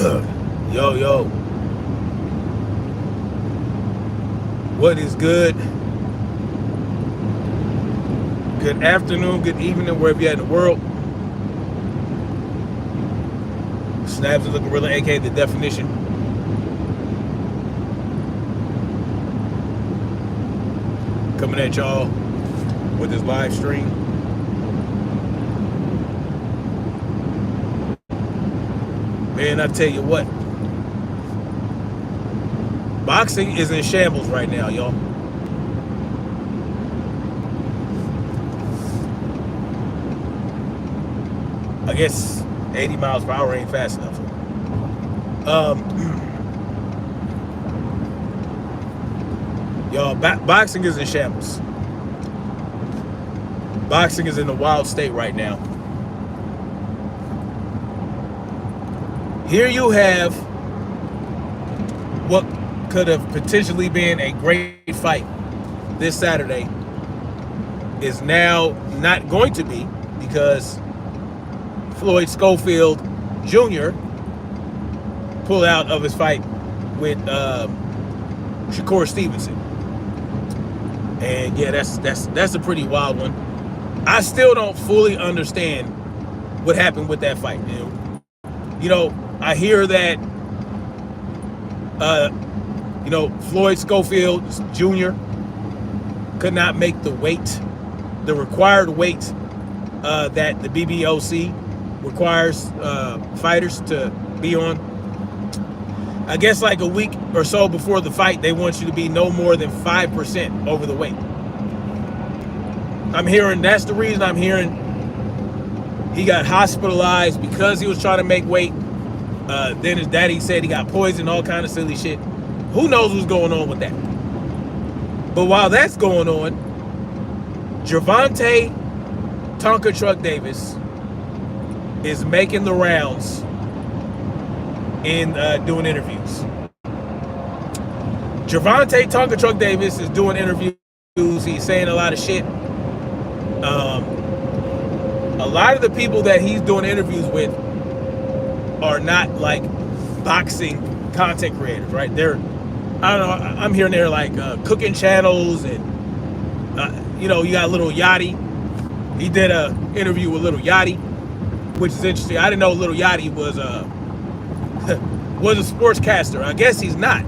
Yo, what is good? Good afternoon, good evening, wherever you're at in the world. Snaps of the Gorilla, aka The Definition. Coming at y'all with this live stream. Man, I tell you what. Boxing is in shambles right now, y'all. I guess 80 miles per hour ain't fast enough. Y'all, boxing is in shambles. Boxing is in a wild state right now. Here you have what could have potentially been a great fight this Saturday is now not going to be because Floyd Schofield Jr. pulled out of his fight with Shakur Stevenson. And yeah, that's a pretty wild one. I still don't fully understand what happened with that fight. You know, I hear that Floyd Schofield Jr. could not make the weight, the required weight that the BBOC requires fighters to be on. I guess like a week or so before the fight, they want you to be no more than 5% over the weight. I'm hearing that's the reason I'm hearing he got hospitalized because he was trying to make weight. Then his daddy said he got poisoned, all kind of silly shit. Who knows what's going on with that? But while that's going on, Gervonte Tonka Truck Davis is making the rounds in doing interviews. Gervonte Tonka Truck Davis is doing interviews. He's saying a lot of shit. A lot of the people that he's doing interviews with are not like boxing content creators, right? They're, I don't know, I'm hearing they're like cooking channels and, you got Little Yachty. He did a interview with Little Yachty, which is interesting. I didn't know Little Yachty was a sportscaster. I guess he's not.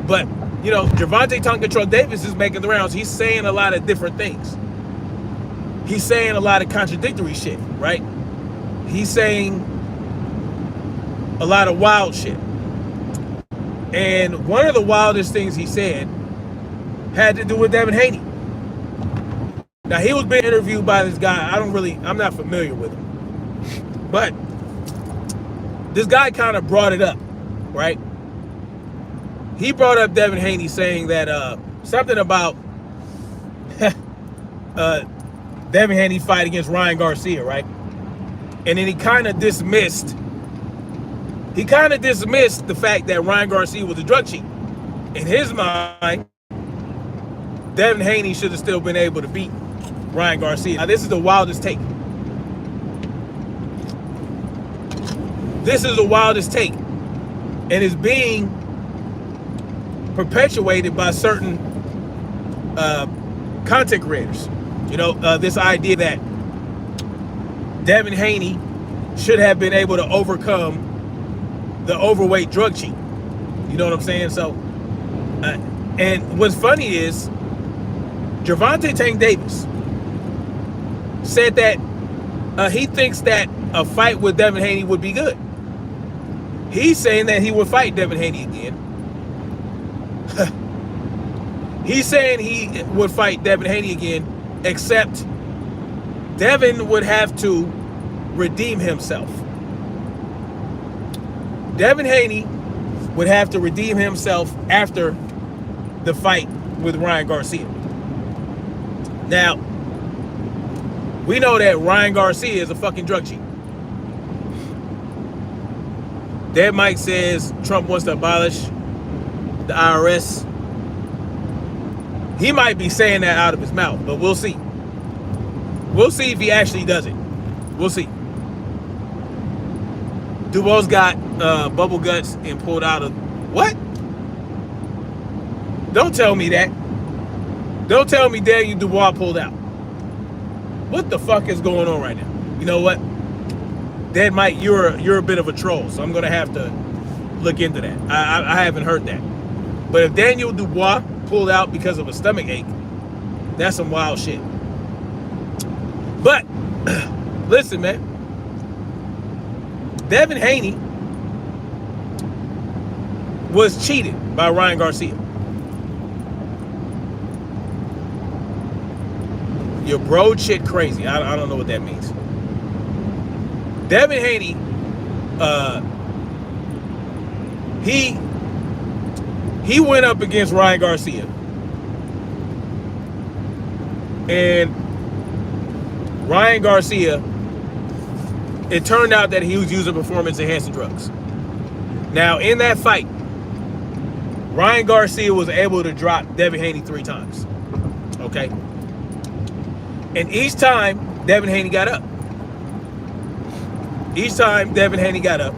But, Gervonte Tonka Truck Davis is making the rounds. He's saying a lot of different things. He's saying a lot of contradictory shit, right? He's saying a lot of wild shit. And one of the wildest things he said had to do with Devin Haney. Now, he was being interviewed by this guy. I'm not familiar with him. But this guy kind of brought it up, right? He brought up Devin Haney saying that something about Devin Haney fight against Ryan Garcia, right? And then he kind of dismissed the fact that Ryan Garcia was a drug cheat. In his mind, Devin Haney should have still been able to beat Ryan Garcia. Now, this is the wildest take. This is the wildest take. And it's being perpetuated by certain content creators. This idea that Devin Haney should have been able to overcome the overweight drug cheat. You know what I'm saying? So, and what's funny is Gervonte Tank Davis said that he thinks that a fight with Devin Haney would be good. He's saying that he would fight Devin Haney again. He's saying he would fight Devin Haney again, except Devin would have to redeem himself. Devin Haney would have to redeem himself after the fight with Ryan Garcia. Now, we know that Ryan Garcia is a fucking drug cheat. Dead Mike says Trump wants to abolish the IRS. He might be saying that out of his mouth, but we'll see. We'll see if he actually does it. We'll see. Dubois got bubble guts and pulled out of what? Don't tell me that. Don't tell me Daniel Dubois pulled out. What the fuck is going on right now? You know what? Dead Mike, you're a bit of a troll, so I'm gonna have to look into that. I haven't heard that. But if Daniel Dubois pulled out because of a stomach ache, that's some wild shit. But listen, man. Devin Haney was cheated by Ryan Garcia. Your bro shit crazy. I don't know what that means. Devin Haney, he went up against Ryan Garcia, and Ryan Garcia, it turned out that he was using performance-enhancing drugs. Now, in that fight, Ryan Garcia was able to drop Devin Haney 3 times. Okay? And each time, Devin Haney got up. Each time, Devin Haney got up,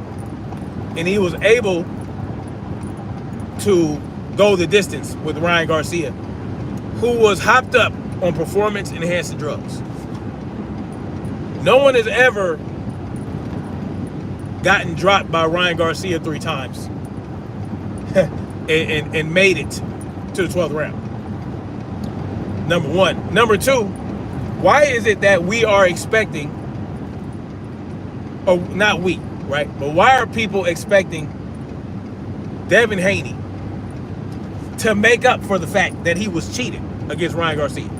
and he was able to go the distance with Ryan Garcia, who was hopped up on performance-enhancing drugs. No one has ever gotten dropped by Ryan Garcia 3 times and made it to the 12th round. Number one. Number two, why is it that we are expecting, or not we, right? But why are people expecting Devin Haney to make up for the fact that he was cheating against Ryan Garcia?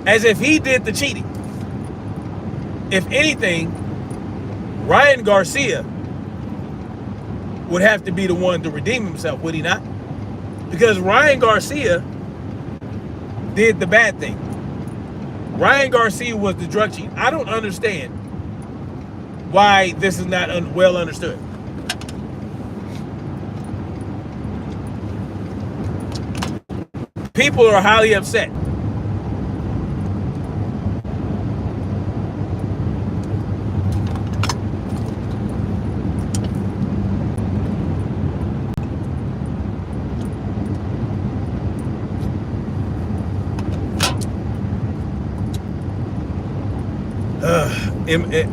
As if he did the cheating. If anything, Ryan Garcia would have to be the one to redeem himself, would he not? Because Ryan Garcia did the bad thing. Ryan Garcia was the drug cheat. I don't understand why this is not well understood. People are highly upset.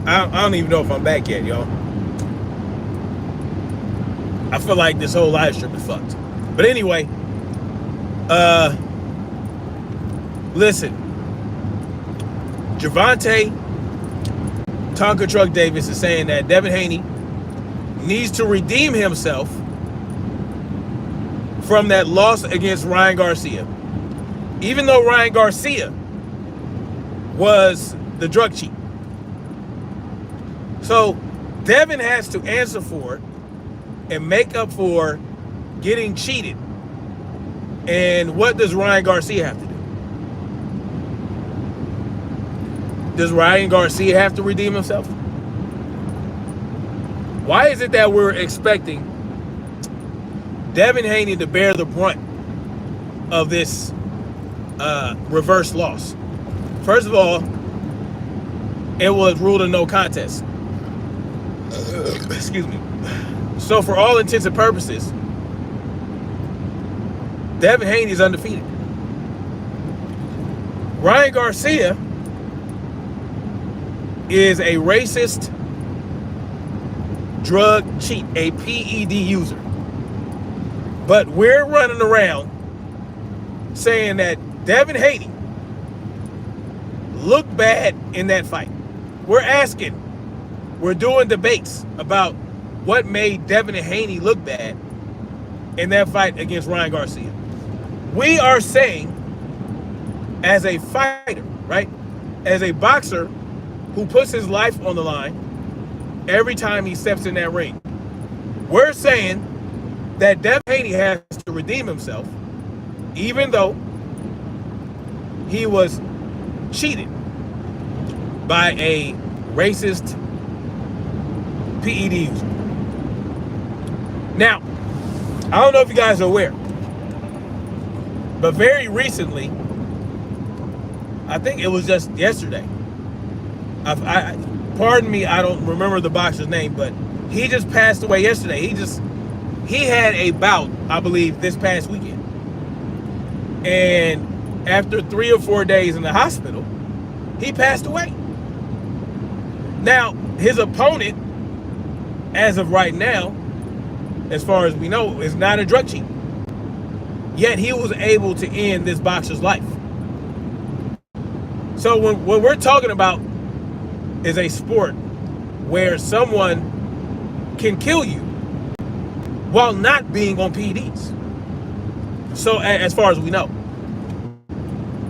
I don't even know if I'm back yet, y'all. I feel like this whole live stream is fucked. But anyway, listen. Gervonte Tonka Truck Davis is saying that Devin Haney needs to redeem himself from that loss against Ryan Garcia. Even though Ryan Garcia was the drug cheat. So Devin has to answer for it and make up for getting cheated. And what does Ryan Garcia have to do? Does Ryan Garcia have to redeem himself? Why is it that we're expecting Devin Haney to bear the brunt of this reverse loss? First of all, it was ruled a no contest. Excuse me. So for all intents and purposes, Devin Haney is undefeated. Ryan Garcia is a racist drug cheat, a PED user. But we're running around saying that Devin Haney looked bad in that fight. We're doing debates about what made Devin Haney look bad in that fight against Ryan Garcia. We are saying, as a fighter, right? As a boxer who puts his life on the line every time he steps in that ring, we're saying that Devin Haney has to redeem himself, even though he was cheated by a racist PED user. Now, I don't know if you guys are aware, but very recently, I think it was just yesterday, pardon me, I don't remember the boxer's name, but He just passed away yesterday. He had a bout, I believe, this past weekend. And after 3 or 4 days in the hospital, he passed away. Now, his opponent, as of right now, as far as we know, is not a drug cheat. Yet he was able to end this boxer's life. So what we're talking about is a sport where someone can kill you while not being on PEDs. So as far as we know.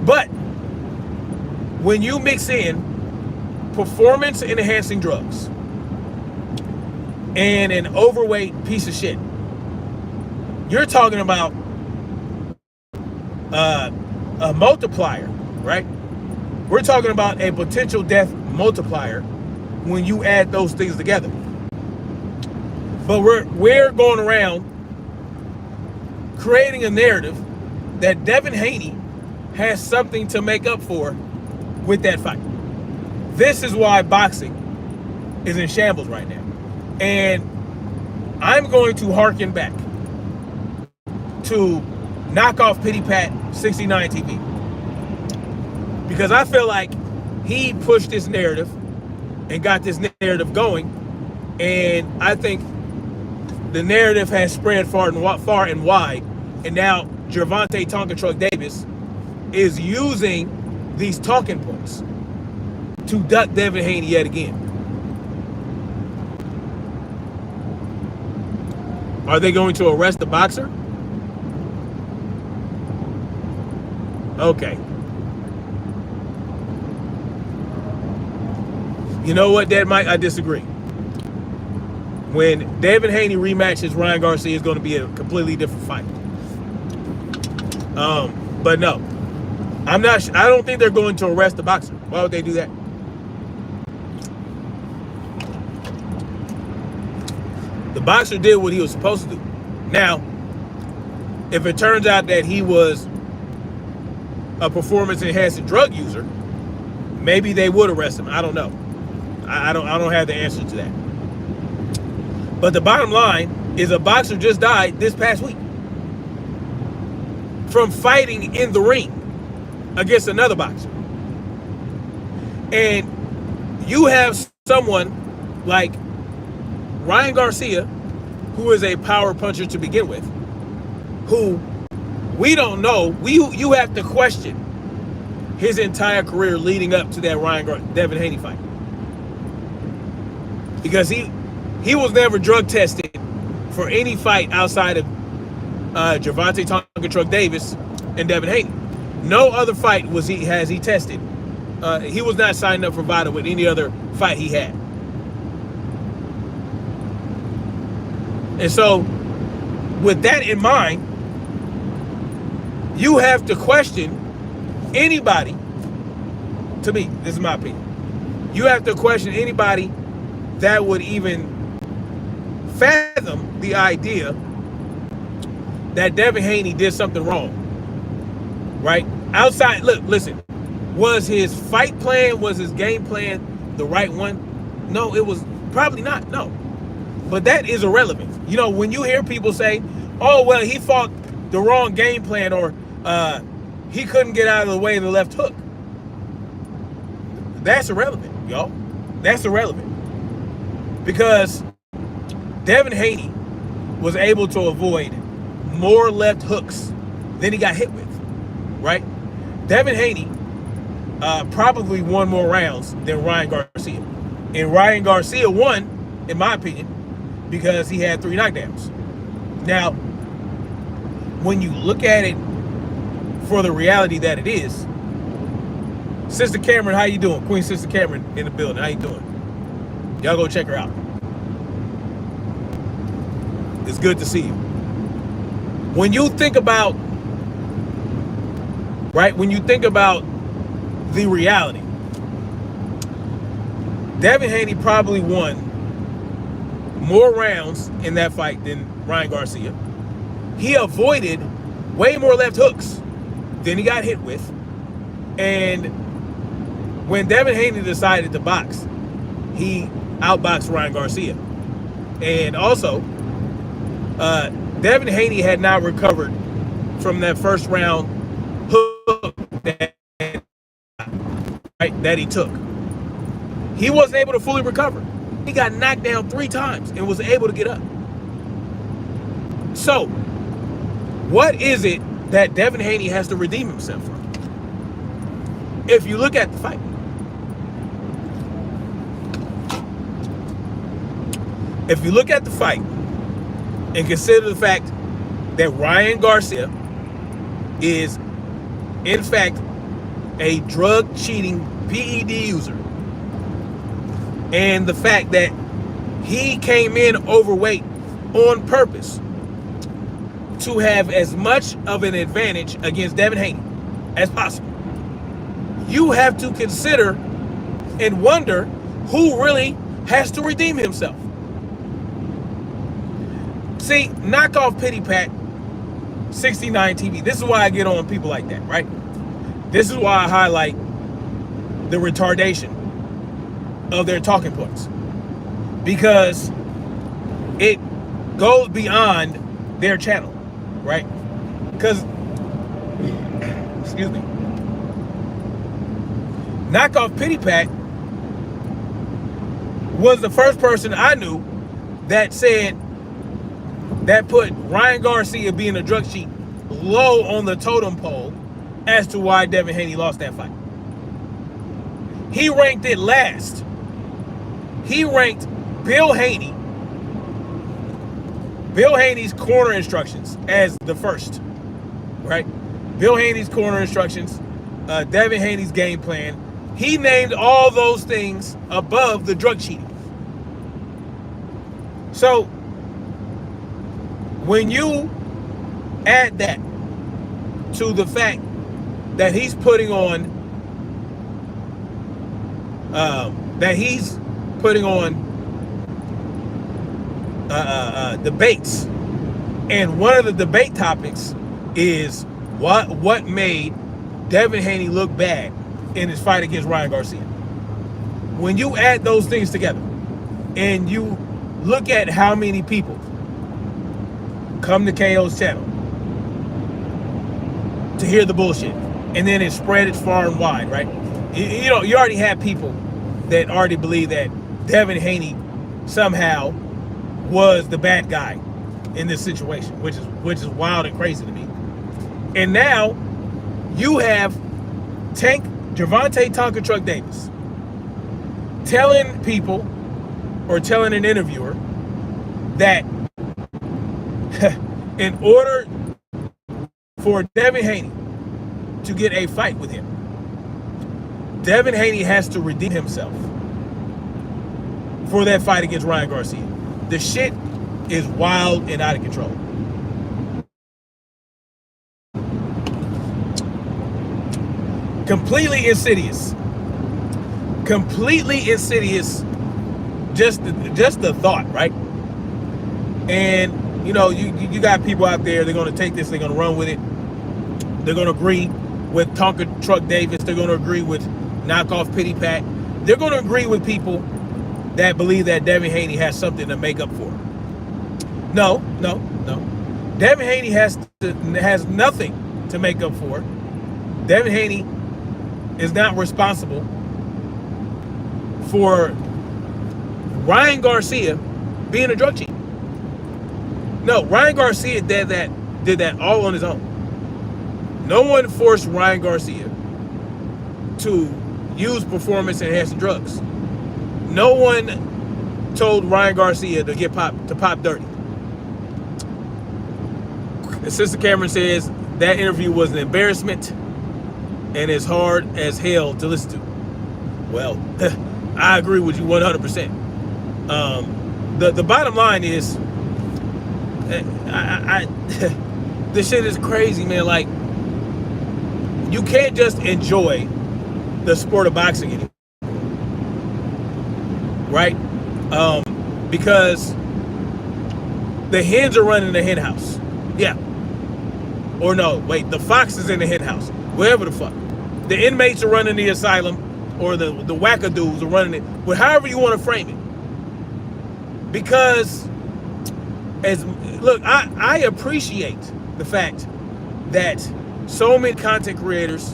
But when you mix in performance enhancing drugs and an overweight piece of shit, you're talking about a multiplier, right? We're talking about a potential death multiplier when you add those things together. But we're going around creating a narrative that Devin Haney has something to make up for with that fight. This is why boxing is in shambles right now. And I'm going to harken back to knockoff Pity Pat 69 TV. Because I feel like he pushed this narrative and got this narrative going. And I think the narrative has spread far and wide. And now Gervonte Tonka Truck Davis is using these talking points to duck Devin Haney yet again. Are they going to arrest the boxer? Okay. You know what, Dad Mike? I disagree. When Devin Haney rematches Ryan Garcia, is going to be a completely different fight. But no, I don't think they're going to arrest the boxer. Why would they do that? The boxer did what he was supposed to do. Now, if it turns out that he was a performance-enhancing drug user, maybe they would arrest him. I don't know. I don't have the answer to that. But the bottom line is a boxer just died this past week from fighting in the ring against another boxer. And you have someone like Ryan Garcia, who is a power puncher to begin with, who we don't know. You have to question his entire career leading up to that Devin Haney fight, because he was never drug tested for any fight outside of Gervonte Tonka Truck Davis and Devin Haney. No other fight has he tested. He was not signed up for VADA with any other fight he had. And so, with that in mind, you have to question anybody. To me, this is my opinion. You have to question anybody that would even fathom the idea that Devin Haney did something wrong, right? Outside, look, listen, was his fight plan, was his game plan the right one? No, it was probably not, no. But that is irrelevant. You know, when you hear people say, oh, well, he fought the wrong game plan, or he couldn't get out of the way of the left hook. That's irrelevant, y'all. That's irrelevant. Because Devin Haney was able to avoid more left hooks than he got hit with, right? Devin Haney probably won more rounds than Ryan Garcia. And Ryan Garcia won, in my opinion, because he had 3 knockdowns. Now, when you look at it for the reality that it is, Sister Cameron, how you doing? Queen Sister Cameron in the building. How you doing? Y'all go check her out. It's good to see you. When you think about, right, when you think about the reality, Devin Haney probably won more rounds in that fight than Ryan Garcia. He avoided way more left hooks than he got hit with. And when Devin Haney decided to box, he outboxed Ryan Garcia. And also, Devin Haney had not recovered from that first round hook that he took. He wasn't able to fully recover. He got knocked down 3 times and was able to get up. So, what is it that Devin Haney has to redeem himself from? If you look at the fight, and consider the fact that Ryan Garcia is, in fact, a drug-cheating PED user, and the fact that he came in overweight on purpose to have as much of an advantage against Devin Haney as possible, you have to consider and wonder who really has to redeem himself. See, knockoff pity pat 69 TV. This is why I get on people like that, right? This is why I highlight the retardation of their talking points, because it goes beyond their channel, right? Because, excuse me, knockoff pity pat was the first person I knew that said, that put Ryan Garcia being a drug cheat low on the totem pole as to why Devin Haney lost that fight. He ranked it last. He ranked Bill Haney's corner instructions as the first, right? Bill Haney's corner instructions, Devin Haney's game plan. He named all those things above the drug cheating. So, when you add that to the fact that he's putting on debates, and one of the debate topics is what made Devin Haney look bad in his fight against Ryan Garcia. When you add those things together and you look at how many people come to KO's channel to hear the bullshit, and then it spread far and wide, right? You know, you already have people that already believe that Devin Haney somehow was the bad guy in this situation, which is wild and crazy to me. And now you have Gervonte Tonka Truck Davis telling people, or telling an interviewer, that in order for Devin Haney to get a fight with him, Devin Haney has to redeem himself for that fight against Ryan Garcia. The shit is wild and out of control. Completely insidious. Just the thought, right? And you know, you got people out there, they're going to take this, they're going to run with it. They're going to agree with Tonka Truck Davis. They're going to agree with knockoff pity pat. They're going to agree with people that believe that Devin Haney has something to make up for. No. Devin Haney has nothing to make up for. Devin Haney is not responsible for Ryan Garcia being a drug cheat. No, Ryan Garcia did that all on his own. No one forced Ryan Garcia to use performance-enhancing drugs. No one told Ryan Garcia to pop dirty. Sister Cameron says that interview was an embarrassment and as hard as hell to listen to. Well, I agree with you 100%. The bottom line is, this shit is crazy, man. Like, you can't just enjoy the sport of boxing anymore, right? Because the hens are running the hen house. Yeah. Or no, wait, the fox is in the hen house. Wherever the fuck. The inmates are running the asylum, or the wackadoos are running it. But however you want to frame it. Because as look, I appreciate the fact that so many content creators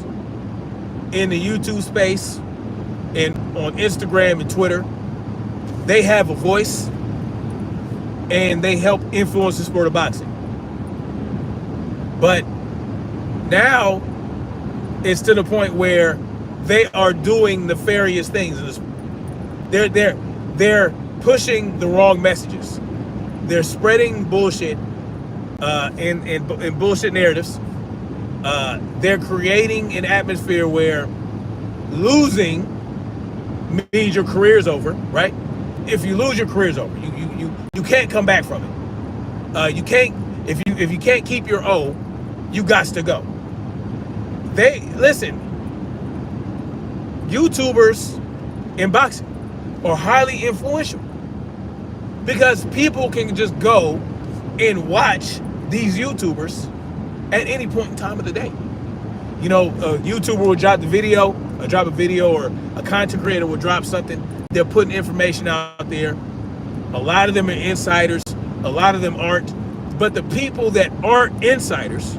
in the YouTube space and on Instagram and Twitter, they have a voice and they help influence the sport of boxing. But now it's to the point where they are doing nefarious things. They're pushing the wrong messages. They're spreading bullshit and bullshit narratives. They're creating an atmosphere where losing means your career's over, right? If you lose, your career's over. You can't come back from it. You can't if you can't keep your O, you got to go. Listen, YouTubers in boxing are highly influential because people can just go and watch these YouTubers at any point in time of the day. You know, a YouTuber will drop a video, or a content creator will drop something. They're putting information out there. A lot of them are insiders. A lot of them aren't. But the people that aren't insiders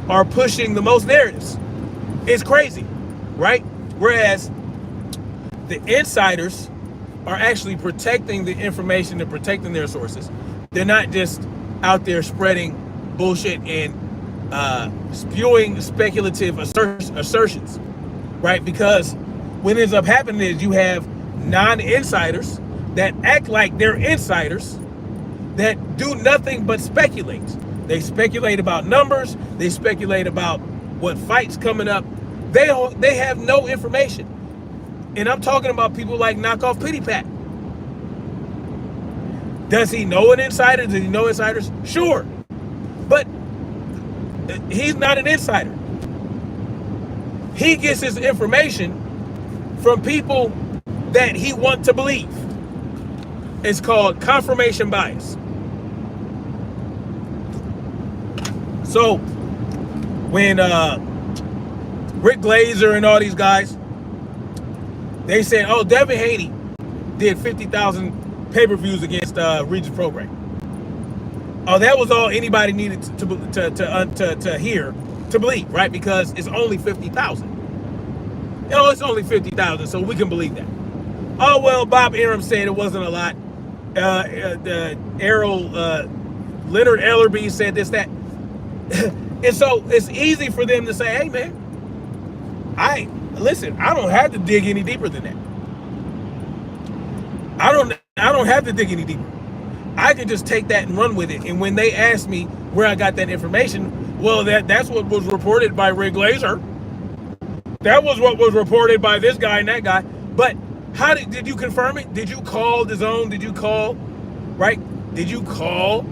are pushing the most narratives. It's crazy, right? Whereas the insiders are actually protecting the information and protecting their sources. They're not just out there spreading bullshit and spewing speculative assertions, right? Because what ends up happening is you have non-insiders that act like they're insiders that do nothing but speculate. They speculate about numbers. They speculate about what fights coming up. They have no information. And I'm talking about people like Knockoff Pity Pat. Does he know an insider? Does he know insiders? Sure. But he's not an insider. He gets his information from people that he wants to believe. It's called confirmation bias. So when Rick Glazer and all these guys, they said, oh, Devin Haney did 50,000 pay-per-views against Regis Program. Oh, that was all anybody needed to hear, to believe, right? Because it's only 50,000. You know, it's only 50,000, so we can believe that. Oh, well, Bob Arum said it wasn't a lot. Leonard Ellerby said this, that. And so it's easy for them to say, hey, man, I don't have to dig any deeper than that. I don't have to dig any deeper. I can just take that and run with it. And when they ask me where I got that information, well, that's what was reported by Rick Glazer. That was what was reported by this guy and that guy. But how did you confirm it? Did you call DAZN? Did you call, right? Did you call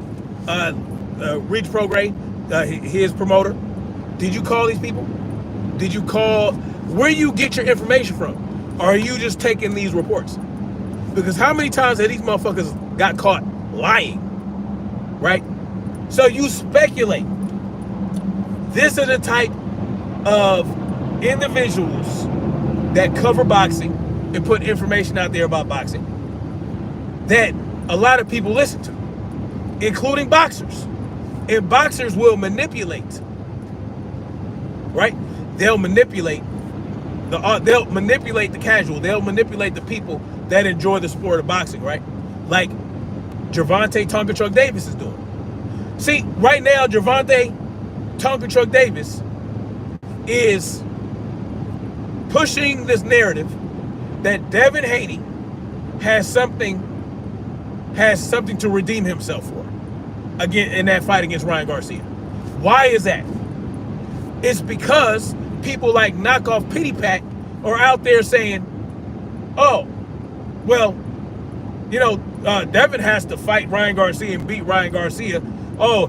Reach Program, his promoter? Did you call these people? Did you call where you get your information from? Or are you just taking these reports? Because how many times have these motherfuckers got caught lying, right? So you speculate. This is the type of individuals that cover boxing and put information out there about boxing that a lot of people listen to, including boxers. And boxers will manipulate, right? They'll manipulate the casual. They'll manipulate the people that enjoy the sport of boxing, right? Like Gervonte Tonka Truck Davis is doing. See, right now, Gervonte Tonka Truck Davis is pushing this narrative that Devin Haney has something to redeem himself for again in that fight against Ryan Garcia. Why is that? It's because people like Knockoff Pity Pat are out there saying, oh, well, you know, Devin has to fight Ryan Garcia and beat Ryan Garcia. Oh,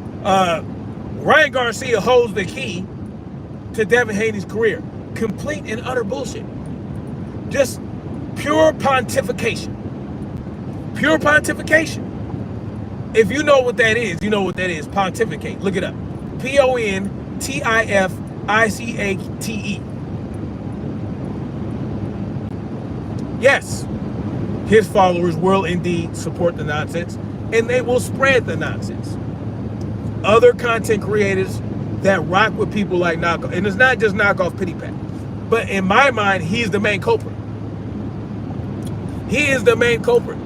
Ryan Garcia holds the key to Devin Haney's career. Complete and utter bullshit. Just pure pontification. Pure pontification. If you know what that is, you know what that is. Pontificate. Look it up. Pontifacate. Yes, his followers will indeed support the nonsense. and they will spread the nonsense. Other content creators that rock with people like Knockoff, and it's not just Knockoff Pity Pat, but in my mind, he's the main culprit. He is the main culprit.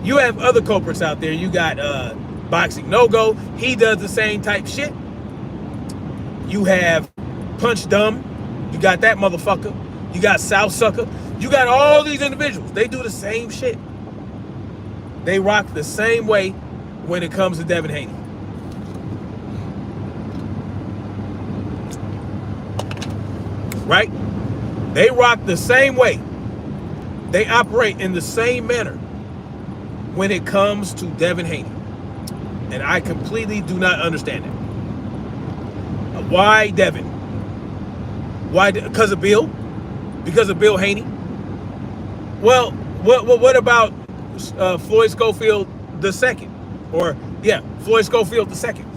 You have other culprits out there. You got Boxing No Go. He does the same type shit. You have Punch Dumb. You got that motherfucker. You got South Sucker. You got all these individuals. They do the same shit. They rock the same way when it comes to Devin Haney. Right? They rock the same way. They operate in the same manner when it comes to Devin Haney. And I completely do not understand it. Why Devin? Why? Because of Bill? Because of Bill Haney? Well, what about Floyd Schofield the second? Or, yeah, Floyd Schofield the second.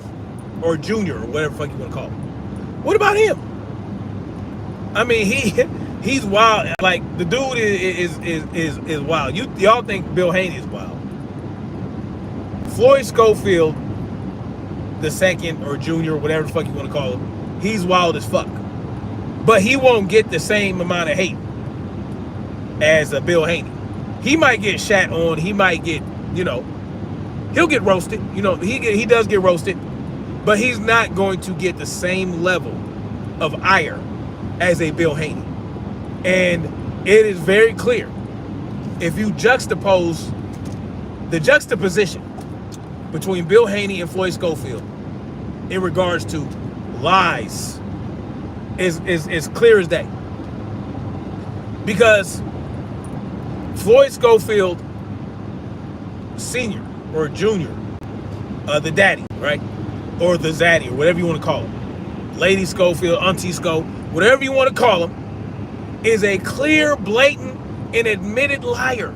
Or Junior, or whatever the fuck you want to call him. What about him? I mean, he's wild. Like, the dude is wild. Y'all think Bill Haney is wild. Floyd Schofield the second, or Junior, whatever the fuck you want to call him, he's wild as fuck. But he won't get the same amount of hate as Bill Haney. He might get shat on. He might get, he'll get roasted. He does get roasted. But he's not going to get the same level of ire as a Bill Haney. And it is very clear. If you juxtapose the juxtaposition between Bill Haney and Floyd Schofield in regards to lies is clear as day. Because Floyd Schofield Sr. or Junior, the daddy, right? Or the zaddy, or whatever you want to call him. Lady Schofield, Auntie Sco, whatever you want to call him, is a clear, blatant, and admitted liar.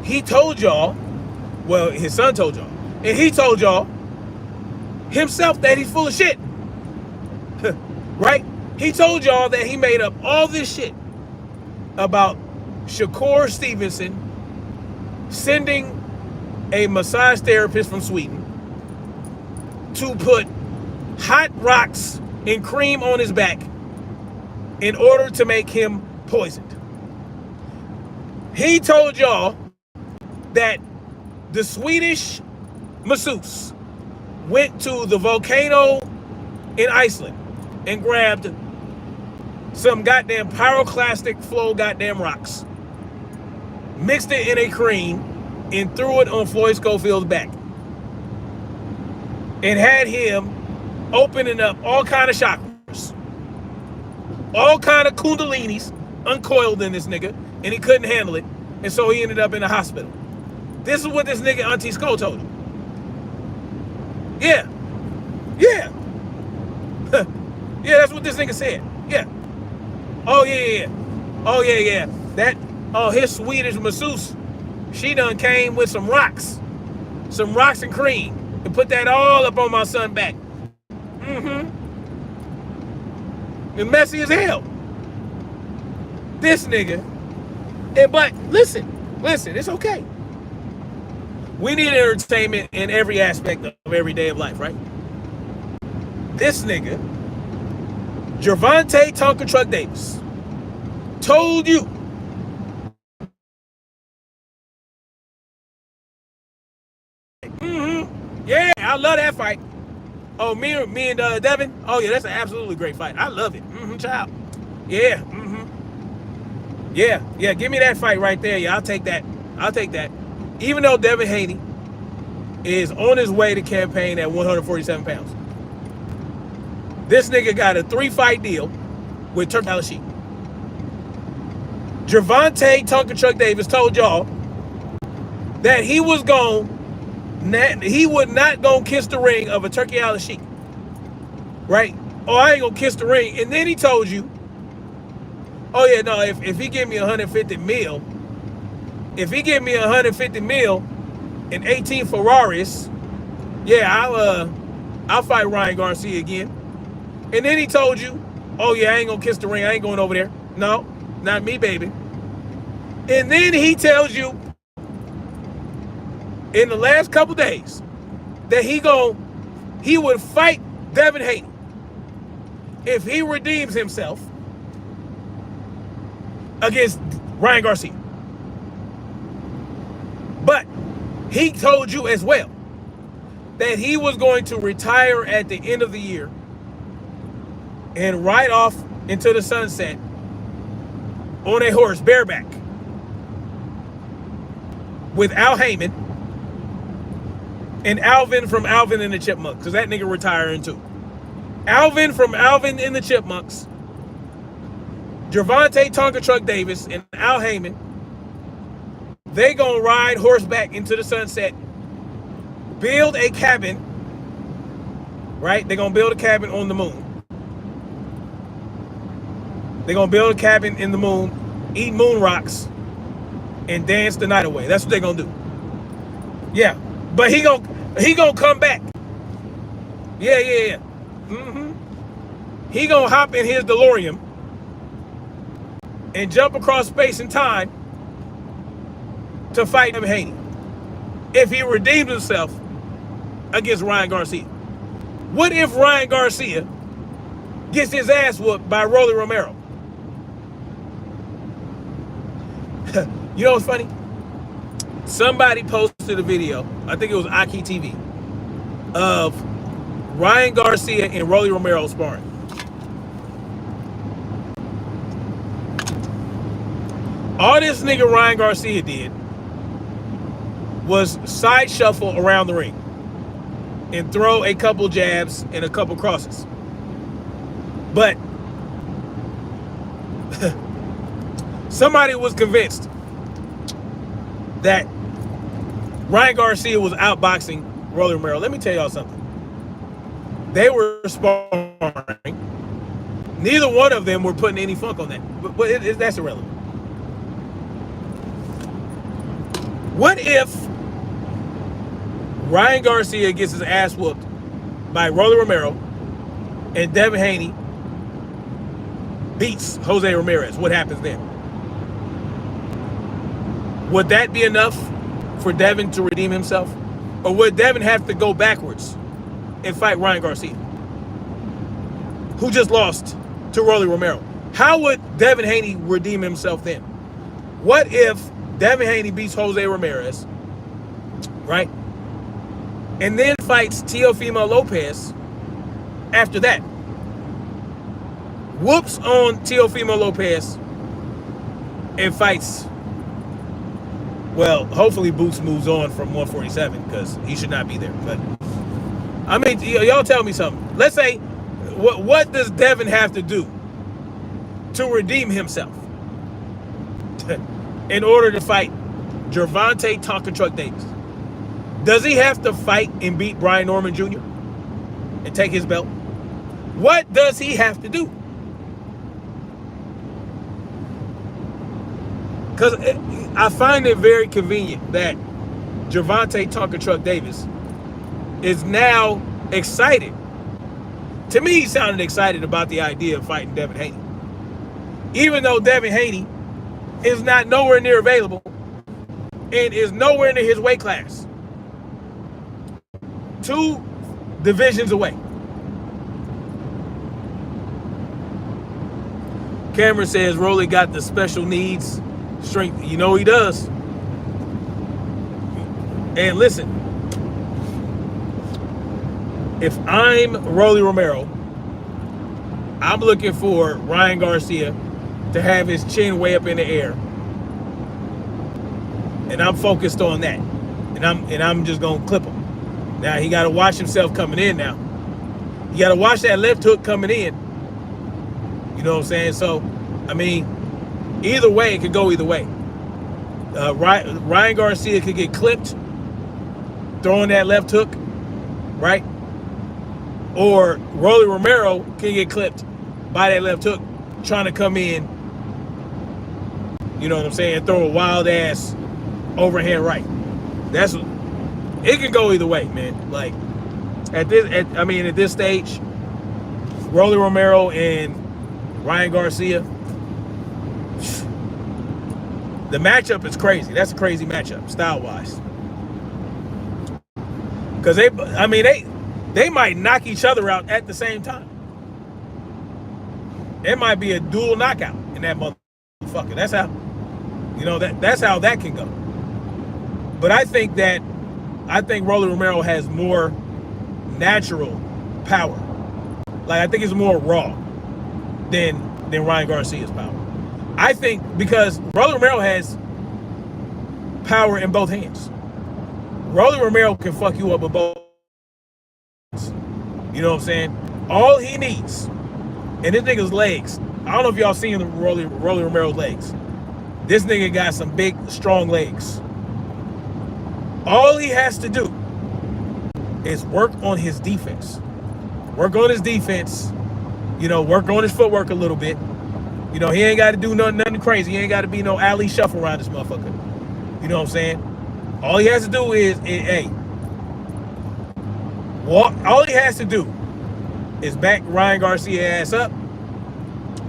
He told y'all, well, his son told y'all, and he told y'all himself that he's full of shit. Right? He told y'all that he made up all this shit about Shakur Stevenson sending a massage therapist from Sweden to put hot rocks and cream on his back in order to make him poisoned. He told y'all that the Swedish masseuse went to the volcano in Iceland and grabbed some goddamn pyroclastic flow goddamn rocks, mixed it in a cream, and threw it on Floyd Schofield's back, and had him opening up all kind of chakras, all kind of kundalinis uncoiled in this nigga, and he couldn't handle it, and so he ended up in the hospital. This is what this nigga Auntie Skull told you. Yeah. Yeah. Yeah, that's what this nigga said. Yeah. Oh, yeah. Oh, yeah. His Swedish masseuse, she done came with some rocks and cream, and put that all up on my son's back. And messy as hell. This nigga. But listen, it's okay. We need entertainment in every aspect of every day of life, right? This nigga, Gervonte Tonka Truck Davis, told you yeah, I love that fight. Oh, me and Devin. Oh yeah, that's an absolutely great fight. I love it. Child. Yeah. Yeah. Give me that fight right there. Yeah, I'll take that. Even though Devin Haney is on his way to campaign at 147 pounds, this nigga got a 3-fight deal with Turk Al-Sheik. Gervonte Tonka Truck Davis told y'all that he would not gonna kiss the ring of a Turkey Al-Sheik. Right? Oh, I ain't gonna kiss the ring. And then he told you, oh yeah, no, if he give me 150 mil, and 18 Ferraris, yeah, I'll fight Ryan Garcia again. And then he told you, oh yeah, I ain't gonna kiss the ring, I ain't going over there. No, not me, baby. And then he tells you in the last couple days that he would fight Devin Haney if he redeems himself against Ryan Garcia. But he told you as well that he was going to retire at the end of the year and ride off into the sunset on a horse, bareback, with Al Heyman and Alvin from Alvin and the Chipmunks, because that nigga retiring too. Alvin from Alvin and the Chipmunks, Gervonte Tonka Truck Davis, and Al Heyman, they gonna ride horseback into the sunset, build a cabin, right? They're gonna build a cabin on the moon. They're gonna build a cabin in the moon, eat moon rocks, and dance the night away. That's what they're gonna do. Yeah, but he gonna come back. Yeah. He gonna hop in his DeLorean and jump across space and time to fight Devin Haney if he redeems himself against Ryan Garcia. What if Ryan Garcia gets his ass whooped by Rolly Romero? You know what's funny? Somebody posted a video, I think it was Aki TV, of Ryan Garcia and Rolly Romero sparring. All this nigga Ryan Garcia did was side shuffle around the ring and throw a couple jabs and a couple crosses. But somebody was convinced that Ryan Garcia was outboxing Rolly Romero. Let me tell y'all something. They were sparring. Neither one of them were putting any funk on that. But that's irrelevant. What if Ryan Garcia gets his ass whooped by Rolly Romero and Devin Haney beats Jose Ramirez? What happens then? Would that be enough for Devin to redeem himself? Or would Devin have to go backwards and fight Ryan Garcia, who just lost to Rolly Romero? How would Devin Haney redeem himself then? What if Devin Haney beats Jose Ramirez, right? And then fights Teofimo Lopez after that. Whoops on Teofimo Lopez and fights, well, hopefully Boots moves on from 147 because he should not be there. But, I mean, y'all tell me something. Let's say, what does Devin have to do to redeem himself in order to fight Gervonte Tonka Truck Davis? Does he have to fight and beat Brian Norman Jr. and take his belt? What does he have to do? Because I find it very convenient that Gervonte Tonka Truck Davis is now excited. To me, he sounded excited about the idea of fighting Devin Haney. Even though Devin Haney is not nowhere near available and is nowhere near his weight class. 2 divisions away. Cameron says Rolly got the special needs strength. You know he does. And listen, if I'm Rolly Romero, I'm looking for Ryan Garcia to have his chin way up in the air. And I'm focused on that. And I'm just gonna clip him. Now he gotta watch himself coming in now. You gotta watch that left hook coming in. You know what I'm saying? So, I mean, either way, it could go either way. Ryan Garcia could get clipped throwing that left hook, right? Or Rolly Romero can get clipped by that left hook trying to come in, you know what I'm saying, throw a wild ass overhand right. It can go either way, man. Like at this stage, Rolly Romero and Ryan Garcia, the matchup is crazy. That's a crazy matchup, style-wise. Because they might knock each other out at the same time. It might be a dual knockout in that motherfucker. That's how, that's how that can go. But I think Rolly Romero has more natural power. Like, I think it's more raw than Ryan Garcia's power. I think because Rolly Romero has power in both hands. Rolly Romero can fuck you up with both hands. You know what I'm saying? All he needs, and this nigga's legs. I don't know if y'all seen Rolly Romero's legs. This nigga got some big, strong legs. All he has to do is work on his defense. Work on his defense. Work on his footwork a little bit. He ain't got to do nothing crazy. He ain't got to be no alley shuffle around this motherfucker. You know what I'm saying? All he has to do is walk. All he has to do is back Ryan Garcia ass up.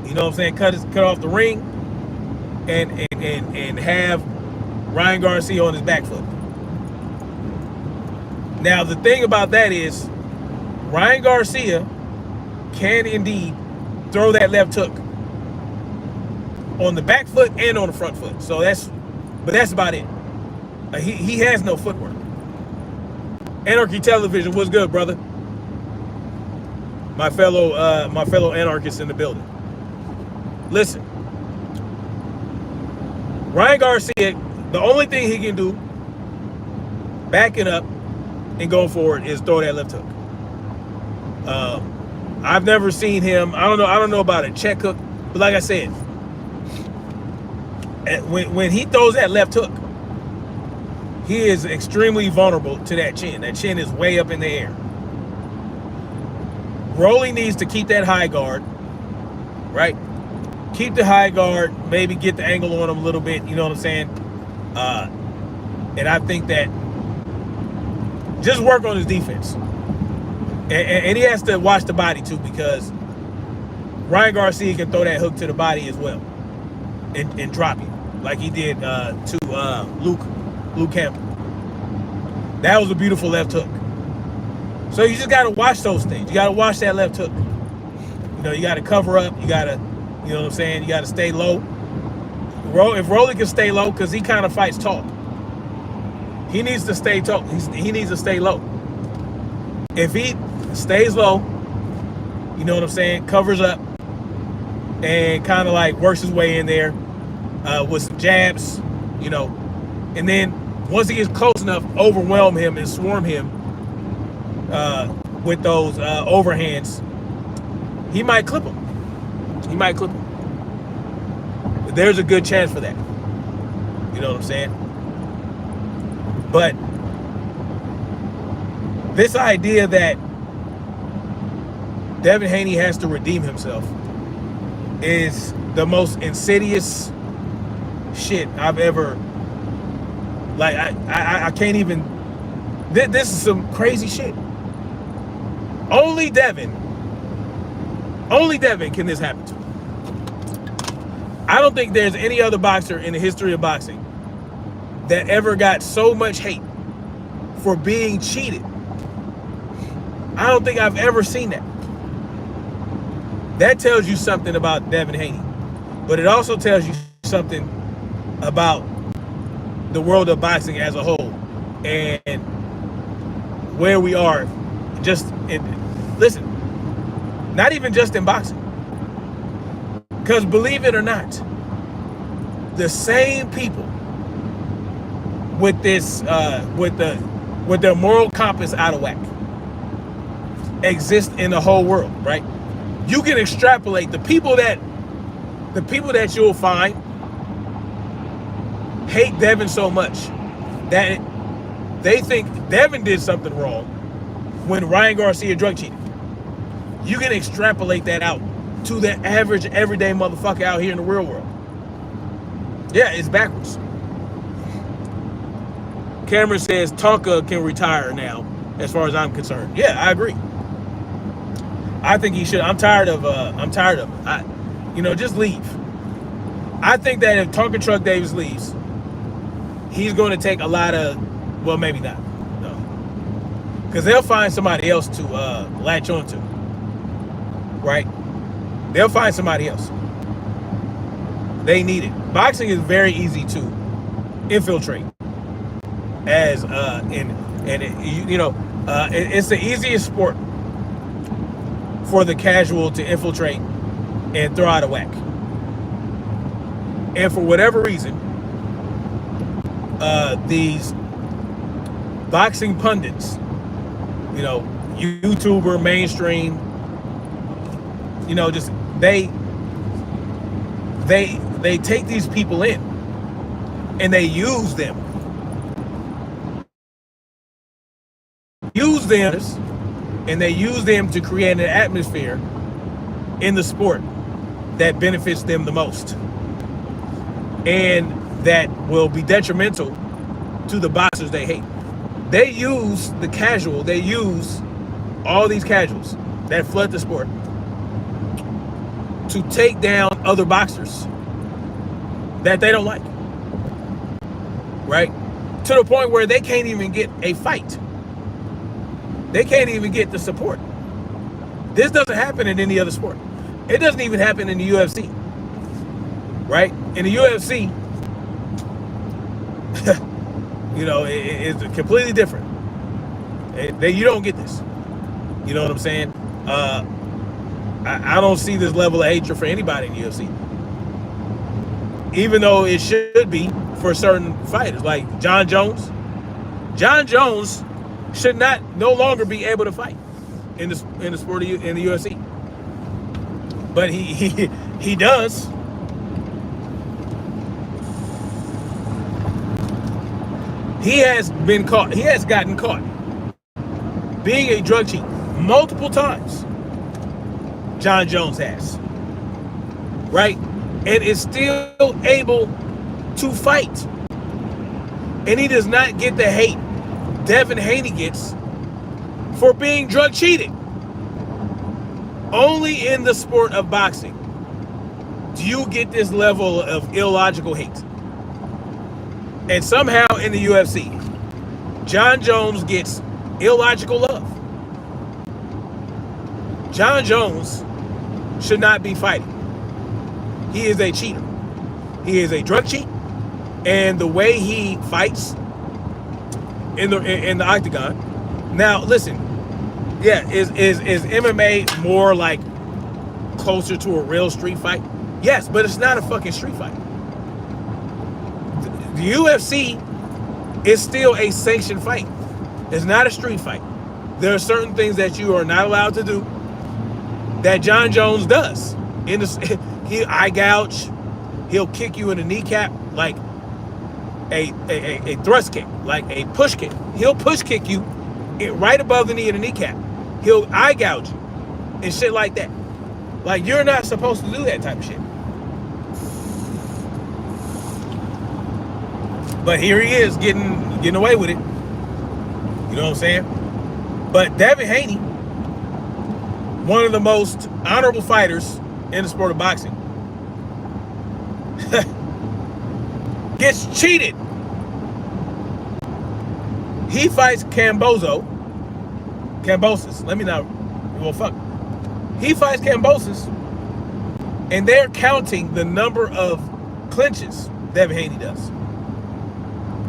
You know what I'm saying? Cut off the ring, and have Ryan Garcia on his back foot. Now the thing about that is, Ryan Garcia can indeed throw that left hook on the back foot and on the front foot. So that's about it. He has no footwork. Anarchy Television, what's good, brother? My fellow anarchists in the building. Listen, Ryan Garcia, the only thing he can do, backing up and going forward, is throw that left hook. I've never seen him. I don't know about a check hook, but like I said, when he throws that left hook, he is extremely vulnerable to that chin. That chin is way up in the air. Rolly needs to keep that high guard, right? Keep the high guard, maybe get the angle on him a little bit, you know what I'm saying? And I think that just work on his defense. And he has to watch the body too, because Ryan Garcia can throw that hook to the body as well and drop you, like he did to Luke Campbell. That was a beautiful left hook. So you just got to watch those things. You got to watch that left hook. You got to cover up. You got to, you know what I'm saying? You got to stay low. If Rolly can stay low, because he kind of fights tall. He needs to stay tall. He needs to stay low. If he stays low, you know what I'm saying, covers up, and kind of like works his way in there with some jabs, and then once he gets close enough, overwhelm him and swarm him with those overhands, he might clip him. But there's a good chance for that. You know what I'm saying? But this idea that Devin Haney has to redeem himself is the most insidious shit I've ever, like, I can't even, this is some crazy shit. Only Devin can this happen to. I don't think there's any other boxer in the history of boxing that ever got so much hate for being cheated. I don't think I've ever seen that. That tells you something about Devin Haney, but it also tells you something about the world of boxing as a whole and where we are. Listen, not even just in boxing, because believe it or not, the same people with this with their moral compass out of whack exist in the whole world, right? You can extrapolate the people that you'll find hate Devin so much that they think Devin did something wrong when Ryan Garcia drug cheated. You can extrapolate that out to the average everyday motherfucker out here in the real world. Yeah, it's backwards. Cameron says Tonka can retire now, as far as I'm concerned. Yeah, I agree. I think he should. I'm tired of it. Just leave. I think that if Tonka Truck Davis leaves, he's going to take a lot of, well, maybe not. No. Because they'll find somebody else to latch onto, right? They'll find somebody else. They need it. Boxing is very easy to infiltrate, it's the easiest sport for the casual to infiltrate and throw out of whack. And for whatever reason, these boxing pundits, YouTuber, mainstream, just they take these people in and they use them. And they use them to create an atmosphere in the sport that benefits them the most. And that will be detrimental to the boxers they hate. They use the casual, they use all these casuals that flood the sport to take down other boxers that they don't like. Right? To the point where they can't even get a fight. They can't even get the support. This doesn't happen in any other sport. It doesn't even happen in the UFC. Right? In the UFC, it's completely different. You don't get this. You know what I'm saying? I don't see this level of hatred for anybody in the UFC. Even though it should be for certain fighters, like John Jones. John Jones should no longer be able to fight in the sport in the UFC. But he does. He has been caught. He has gotten caught being a drug cheat multiple times. John Jones has. Right? And is still able to fight. And he does not get the hate Devin Haney gets for being drug cheated. Only in the sport of boxing do you get this level of illogical hate. And somehow in the UFC, John Jones gets illogical love. John Jones should not be fighting. He is a cheater. He is a drug cheat. And the way he fights in the octagon. Now, listen. Yeah, is MMA more like closer to a real street fight? Yes, but it's not a fucking street fight. The UFC is still a sanctioned fight. It's not a street fight. There are certain things that you are not allowed to do that John Jones does. He'll eye gouge. He'll kick you in the kneecap like a thrust kick, like a push kick. He'll push kick you right above the knee and the kneecap. He'll eye gouge you and shit like that. Like, you're not supposed to do that type of shit. But here he is getting away with it. You know what I'm saying? But Devin Haney, one of the most honorable fighters in the sport of boxing, gets cheated. He fights Kambosos. Let me not. Well, fuck. He fights Kambosos, and they're counting the number of clinches Devin Haney does.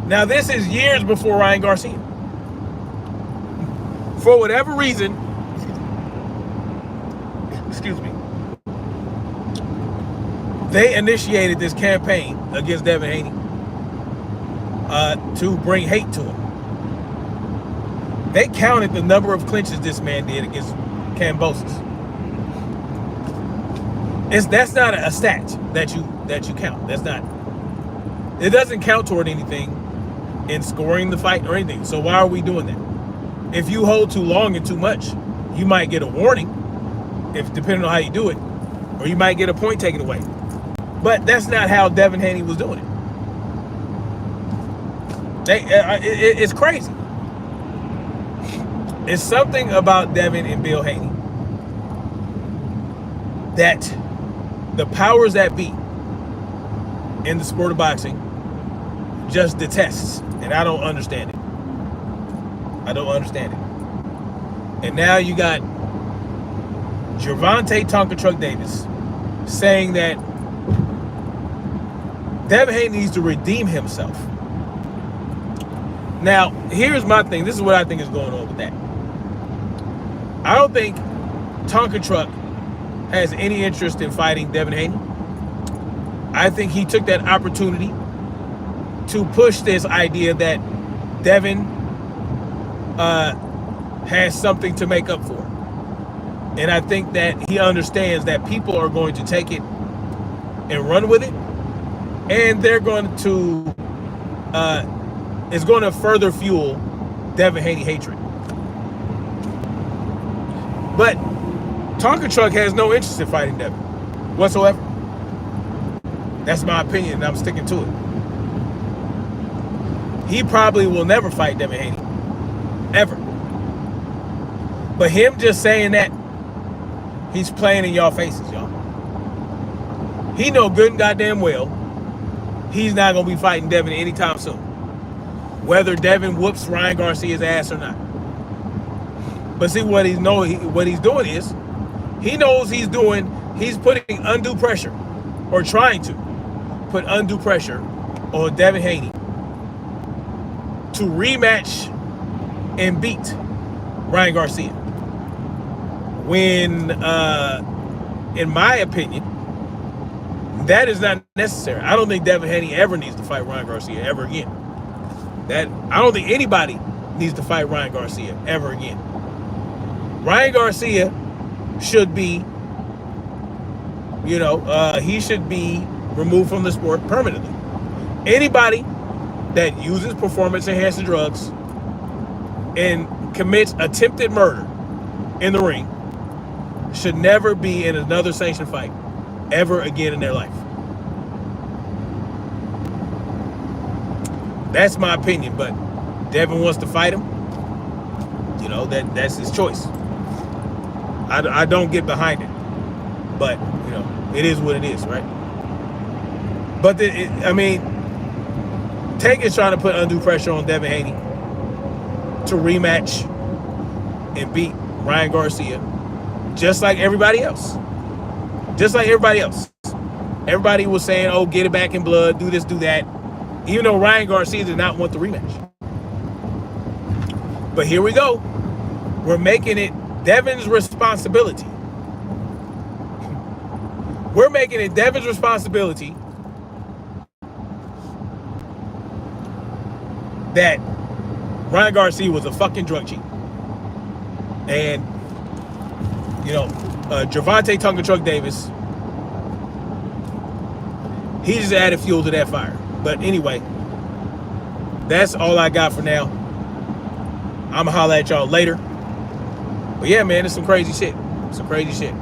Now, this is years before Ryan Garcia. For whatever reason, excuse me, they initiated this campaign against Devin Haney to bring hate to him. They counted the number of clinches this man did against Kambosos. That's not a stat that you count. That's not. It doesn't count toward anything in scoring the fight or anything. So why are we doing that? If you hold too long and too much, you might get a warning, if depending on how you do it, or you might get a point taken away. But that's not how Devin Haney was doing it. It's crazy. It's something about Devin and Bill Haney that the powers that be in the sport of boxing just detests, and I don't understand it. I don't understand it. And now you got Gervonte Tonka Truck Davis saying that Devin Haney needs to redeem himself. Now, here's my thing. This is what I think is going on with that. I don't think Tonka Truck has any interest in fighting Devin Haney. I think he took that opportunity to push this idea that Devin has something to make up for. And I think that he understands that people are going to take it and run with it. And they're going to, it's going to further fuel Devin Haney hatred. But Tonka Truck has no interest in fighting Devin whatsoever. That's my opinion, and I'm sticking to it. He probably will never fight Devin Haney. Ever. But him just saying that, he's playing in y'all faces, y'all. He know good and goddamn well he's not going to be fighting Devin anytime soon. Whether Devin whoops Ryan Garcia's ass or not. But see, what he's doing is, he knows he's putting undue pressure, or trying to put undue pressure on Devin Haney to rematch and beat Ryan Garcia. When, in my opinion, that is not necessary. I don't think Devin Haney ever needs to fight Ryan Garcia ever again. I don't think anybody needs to fight Ryan Garcia ever again. Ryan Garcia should be, he should be removed from the sport permanently. Anybody that uses performance-enhancing drugs and commits attempted murder in the ring should never be in another sanctioned fight ever again in their life. That's my opinion, but Devin wants to fight him. That's his choice. I don't get behind it, but it is what it is, right? But Tank is trying to put undue pressure on Devin Haney to rematch and beat Ryan Garcia, just like everybody else. Just like everybody else. Everybody was saying, oh, get it back in blood, do this, do that. Even though Ryan Garcia did not want the rematch. But here we go. We're making it Devin's responsibility. We're making it Devin's responsibility that Ryan Garcia was a fucking drug cheat. And, Gervonte Tonka Truck Davis, he just added fuel to that fire. But anyway, that's all I got for now. I'm going to holler at y'all later. But yeah, man, it's some crazy shit. Some crazy shit.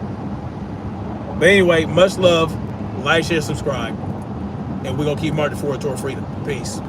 But anyway, much love. Like, share, subscribe. And we're going to keep marching forward toward freedom. Peace.